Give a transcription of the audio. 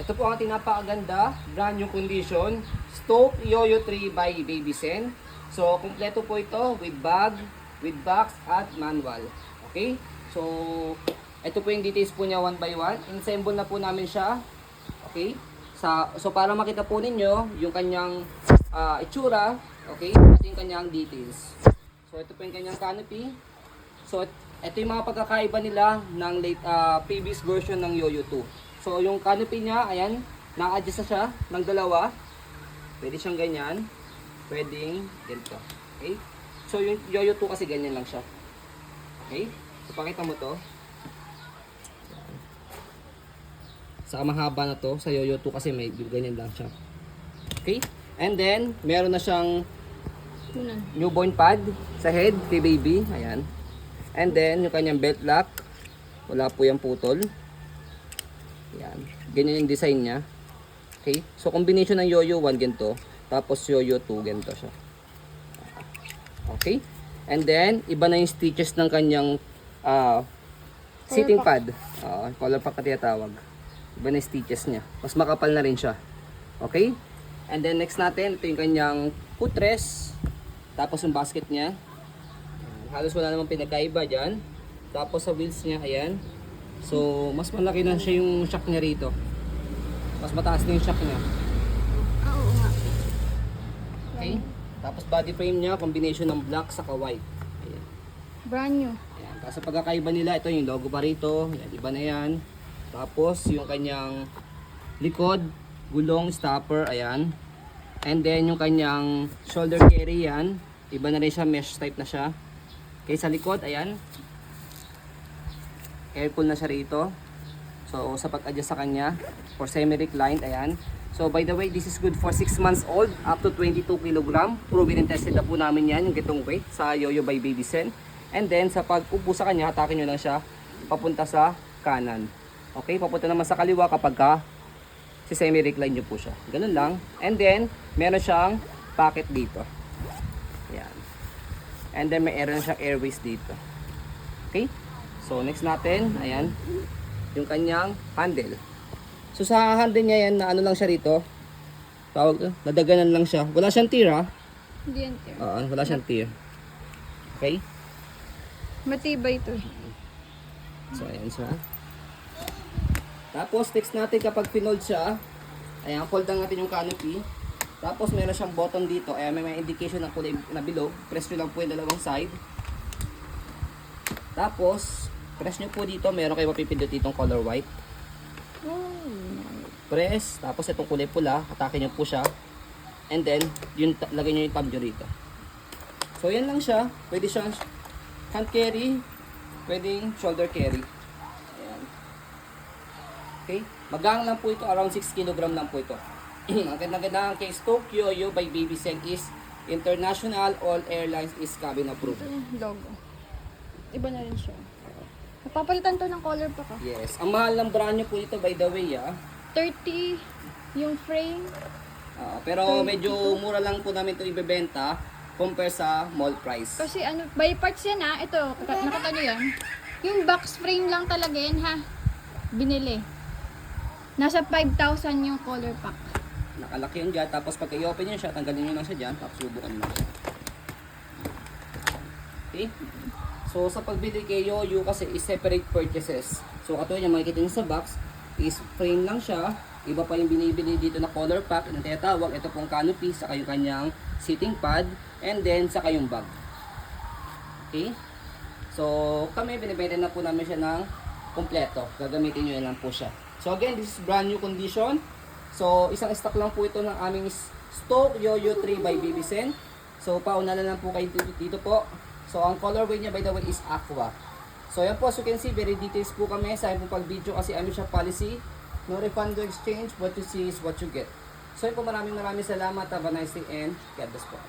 Ito po ang tinapakaganda, brand new condition, Stoke Yoyo 3 by Babysen. So, kumpleto po ito with bag, with box at manual. Okay? So, ito po yung details po niya one by one. Ensemble na po namin siya. Okay? So, para makita po ninyo yung kanyang itsura, okay? At yung kanyang details. So, ito po yung kanyang canopy. So, ito yung mga pagkakaiba nila ng previous version ng Yoyo 2. So, yung canopy niya, ayan, na-adjust na siya ng dalawa. Pwede siyang ganyan. Pwedeng ganito. Okay? So, yung Yoyo 2 kasi ganyan lang siya. Okay? So, pakita mo to. Sa mahaba na to, sa Yoyo 2 kasi may ganyan lang siya. Okay? And then, meron na siyang newborn pad sa head kay baby. Ayan. And then, yung kanyang belt lock. Wala po yung putol. Ayan. Ganyan yung design niya. Okay? So, combination ng Yoyo 1 ganito. Tapos Yoyo 2 ganito siya. Okay? And then, iba na yung stitches ng kanyang sitting pad. Collar pack na tinatawag. Iba na yung stitches niya. Mas makapal na rin siya. Okay? And then, next natin, ito yung kanyang footrest. Tapos yung basket niya. Halos wala namang pinagkaiba dyan. Tapos sa wheels niya, ayan. So, mas malaki na siya yung shock niya rito. Mas mataas na yung shock niya. Oo nga. Okay? Tapos body frame niya, combination ng black saka white. Ayan. Brand new. Ayan. Tapos sa pagkakaiba nila, ito yung logo pa rito. Ayan, iba na yan. Tapos yung kanyang likod, gulong, stopper, ayan. And then yung kanyang shoulder carry yan. Iba na rin siya, mesh type na siya. Okay, sa likod, ayan. Aircool na siya rito. So, sa pag-adjust sa kanya, for semi-reclined, ayan. So, by the way, this is good for 6 months old, up to 22 kg. Proven and tested na po namin yan, yung gitong weight, sa Yoyo by Babysen. And then, sa pag-upo sa kanya, hatakin nyo lang siya, papunta sa kanan. Okay, papunta naman sa kaliwa kapag si semi-recline nyo po siya. Ganun lang. And then, meron siyang pocket dito. Ayan. And then, meron siyang airways dito. Okay? So, next natin, ayan, yung kanyang handle. So, sa handle niya yan, na ano lang siya rito, tawag, nadaganan lang siya. Wala siyang tear, ha? Hindi yan, sir. Wala siyang tear. Okay? Matibay ito. So, ayan siya. Tapos, next natin kapag pinold siya, ayan, fold lang natin yung canopy. Tapos, meron siyang button dito. Ayan, may indication ng kulay na bilog. Press nyo lang po yung dalawang side. Tapos, press nyo po dito, meron kayo mapipindot ditong color white. Press, tapos itong kulay pula, atakin nyo po siya. And then, yun, lagay nyo yung tab nyo rito. So, yan lang siya. Pwede siyang hand carry, pwedeng shoulder carry. Ayan. Okay? Magang lang po ito, around 6 kg lang po ito. Ang ganda-ganda kay Stoke Yoyo by Babysen is international, all airlines is cabin approved. Ito yung logo. Iba na rin siya. Napapalitan to ng color pa ka. Yes. Ang mahal ng brand nyo po ito, by the way, 30 yung frame. pero medyo mura lang po namin ito ibebenta compare sa mall price. Kasi ano, by parts yan ha. Ito, nakita nyo yan. Yung box frame lang talaga yan ha. Binili. Nasa 5,000 yung color pack. Nakalaki yun dyan. Tapos pag i-open nyo siya, tanggalin nyo lang siya dyan. Tapos subukan nyo lang siya. Okay? So sa pagbili kay Yoyo kasi is separate purchases. So katulad yung makikita nyo sa box is frame lang siya. Iba pa yung binibili dito na color pack na tinatawag. Ito pong canopy, saka yung kanyang sitting pad, and then saka yung bag. Okay? So kami binibenta na po namin siya ng kompleto. Gagamitin nyo lang po siya. So again, this is brand new condition. So isang stock lang po ito ng aming Stoke Yoyo 3 by Babysen. So pauna na lang po kayo dito po. So ang colorway niya by the way is aqua. So yan po, as you can see, very details po kami sa aming pag-video kasi aming siya policy. No refund, no exchange. What you see is what you get. So yun po, maraming salamat. Have a nice day and God bless po.